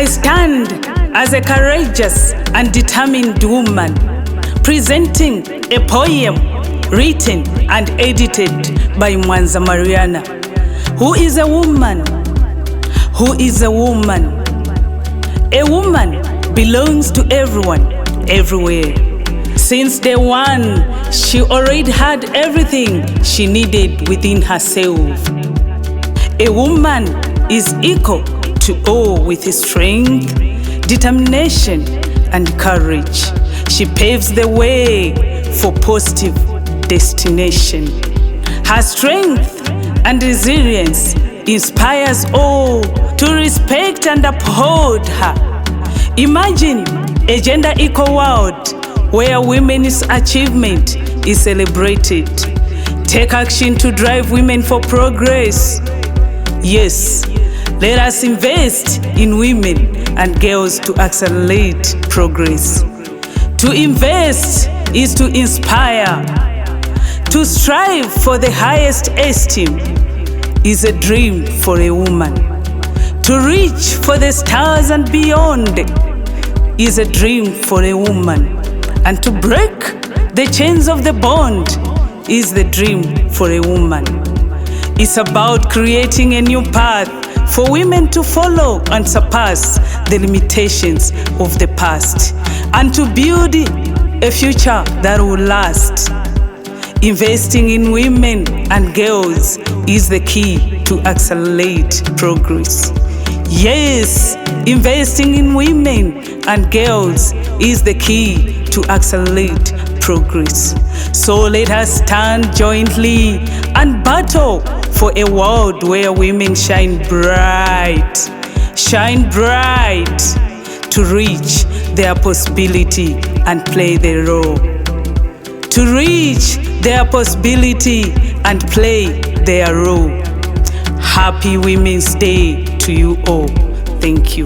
I stand as a courageous and determined woman, presenting a poem written and edited by KWESU-MARIANA. Who is a woman? Who is a woman? A woman belongs to everyone, everywhere. Since day one, she already had everything she needed within herself. A woman is equal to all with strength, determination, and courage. She paves the way for positive destination. Her strength and resilience inspires all to respect and uphold her. Imagine a gender equal world where women's achievement is celebrated. Take action to drive women for progress. Yes, let us invest in women and girls to accelerate progress. To invest is to inspire. To strive for the highest esteem is a dream for a woman. To reach for the stars and beyond is a dream for a woman. And to break the chains of the bond is the dream for a woman. It's about creating a new path for women to follow and surpass the limitations of the past, and to build a future that will last. Investing in women and girls is the key to accelerate progress. Yes, investing in women and girls is the key to accelerate progress. So let us stand jointly and battle for a world where women shine bright to reach their possibility and play their role. To reach their possibility and play their role. Happy Women's Day to you all. Thank you.